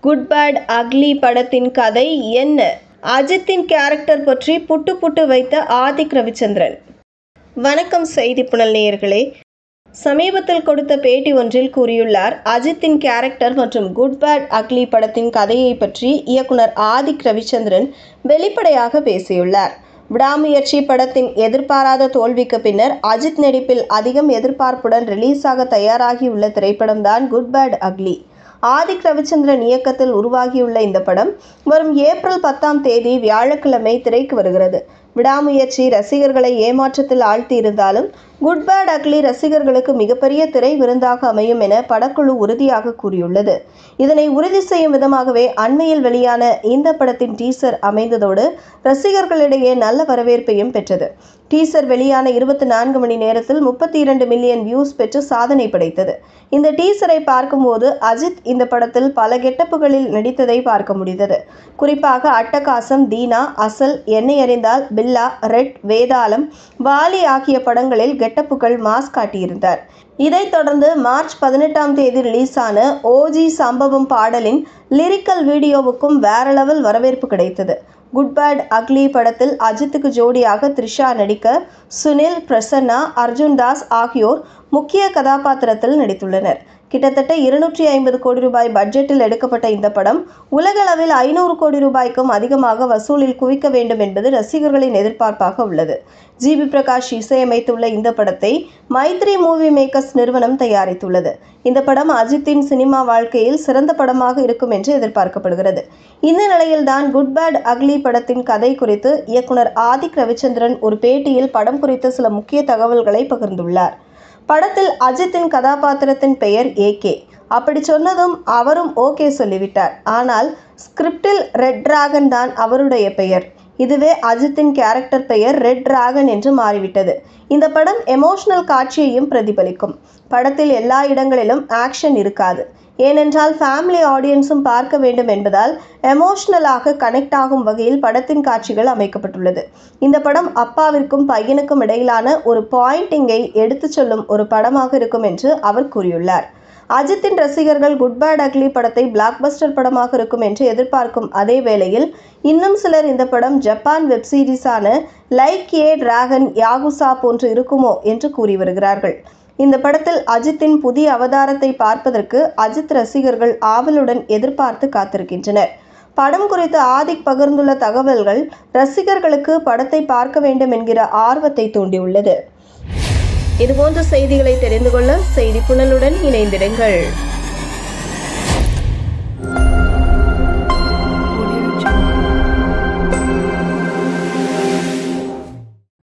Good bad ugly படத்தின் கதை என்ன? அஜித்தின் கேரக்டர் பற்றி புட்டு வைத்த ஆதிக் ரவிச்சந்திரன். வணக்கம் செய்தி புனல் நேயர்களே. சமீபத்தில் கொடுத்த பேட்டி ஒன்றில் கூறியுள்ளார், அஜித்தின் கேரக்டர் மற்றும் குட் பேட் அக்லி படத்தின் கதையை பற்றி இயக்குனர் ஆதிக் ரவிச்சந்திரன் வெளிப்படையாக பேசியுள்ளார். விடாமுயற்சி படத்தின் எதிர்பாராத தோல்விக்கு பின்னர் அஜித் நடிப்பில் அதிகம் எதிர்பார்ப்புடன் ரிலீஸாக தயாராகியுள்ள திரைப்படம்தான் good bad ugly. Adhik Ravichandran இயக்கத்தில் உருவாகியுள்ள இந்த படம் வரும் ஏப்ரல் 10ஆம் தேதி வியாழக்கிழமை திரைக்கு வருகிறது. விடாமுயற்சி ரசிகர்களை ஏமாற்றத்தில் ஆழ்த்தி இருந்தாலும் குட் பேட் அக்லி ரசிகர்களுக்கு மிகப்பெரிய திரை விருந்தாக அமையும் என படக்குழு உறுதியாக கூறியுள்ளது. இதனை உறுதி செய்யும் விதமாகவே அண்மையில் வெளியான இந்த படத்தின் டீசர் அமைந்ததோடு ரசிகர்களிடையே நல்ல வரவேற்பையும் பெற்றது. டீசர் வெளியான 24 மணி நேரத்தில் 32 மில்லியன் வியூஸ் பெற்று சாதனை படைத்தது. இந்த டீசரை பார்க்கும்போது அஜித் இந்த படத்தில் பல கெட்டப்புகளில் நடித்ததை பார்க்க முடிந்தது. குறிப்பாக அட்டகாசம், தீனா, அசல், என்னை அறிந்தால், பில்லா, ரெட், வேதாளம், வாலி ஆகிய படங்களில் கெட்டப்புகள் மாஸ் காட்டியிருந்தார். இதைத் தொடர்ந்து மார்ச் 18ஆம் தேதி ரிலீஸான ஓஜி சம்பவம் பாடலின் லிரிக்கல் வீடியோவுக்கும் வேற லெவல் வரவேற்பு கிடைத்தது. குட் பேட் அக்லி படத்தில் அஜித்துக்கு ஜோடியாக த்ரிஷா நடிக்க சுனில், பிரசன்னா, அர்ஜுன் தாஸ் ஆகியோர் முக்கிய கதாபாத்திரத்தில் நடித்துள்ளனர். கிட்டத்தட்ட 250 கோடி ரூபாய் பட்ஜெட்டில் எடுக்கப்பட்ட இந்த படம் உலகளவில் 500 கோடி ரூபாய்க்கும் அதிகமாக வசூலில் குவிக்க வேண்டும் என்பது ரசிகர்களின் எதிர்பார்ப்பாக உள்ளது. ஜிபி பிரகாஷ் இசையமைத்துள்ள இந்த படத்தை மைத்ரி மூவி மேக்கர்ஸ் நிறுவனம் தயாரித்துள்ளது. இந்த படம் அஜித்தின் சினிமா வாழ்க்கையில் சிறந்த படமாக இருக்கும் என்று எதிர்பார்க்கப்படுகிறது. இந்த நிலையில்தான் குட் பேட் அக்லி படத்தின் கதை குறித்து இயக்குனர் ஆதிக் ரவிச்சந்திரன் ஒரு பேட்டியில் படம் குறித்த சில முக்கிய தகவல்களை பகிர்ந்துள்ளார். படத்தில் அஜித்தின் கதாபாத்திரத்தின் பெயர் AK. அப்படி சொன்னதும் அவரும் ஓகே சொல்லிவிட்டார். ஆனால் ஸ்கிரிப்டில் ரெட் டிராகன் தான் அவருடைய பெயர். இதுவே அஜித்தின் கேரக்டர் பெயர் ரெட் டிராகன் என்று மாறிவிட்டது. இந்த படம் எமோஷனல் காட்சியையும் பிரதிபலிக்கும். படத்தில் எல்லா இடங்களிலும் ஆக்ஷன் இருக்காது. ஏனென்றால் ஃபேமிலி ஆடியன்ஸும் பார்க்க வேண்டும் என்பதால் எமோஷனலாக கனெக்ட் ஆகும் வகையில் படத்தின் காட்சிகள் அமைக்கப்பட்டுள்ளது. இந்த படம் அப்பாவிற்கும் பையனுக்கும் இடையிலான ஒரு பாயிண்டிங்கை எடுத்து சொல்லும் ஒரு படமாக இருக்கும் என்று அவர் கூறியுள்ளார். அஜித்தின் ரசிகர்கள் குட் பேட் அக்லி படத்தை பிளாக்பஸ்டர் படமாக இருக்கும் என்று எதிர்பார்க்கும் அதே வேளையில் இன்னும் சிலர் இந்த படம் ஜப்பான் வெப் சீரிஸான லைக் ஏ டிராகன் யாகுசா போன்று இருக்குமோ என்று கூறி வருகிறார்கள். இந்த படத்தில் அஜித்தின் புதிய அவதாரத்தை பார்ப்பதற்கு அஜித் ரசிகர்கள் ஆவலுடன் எதிர்பார்த்து காத்திருக்கின்றனர். படம் குறித்து ஆதிக் பகிர்ந்துள்ள தகவல்கள் ரசிகர்களுக்கு படத்தை பார்க்க வேண்டும் என்கிற ஆர்வத்தை தூண்டியுள்ளது. இதுபோன்ற செய்திகளை தெரிந்து கொள்ள செய்தி புனலுடன் இணைந்திடுங்கள்.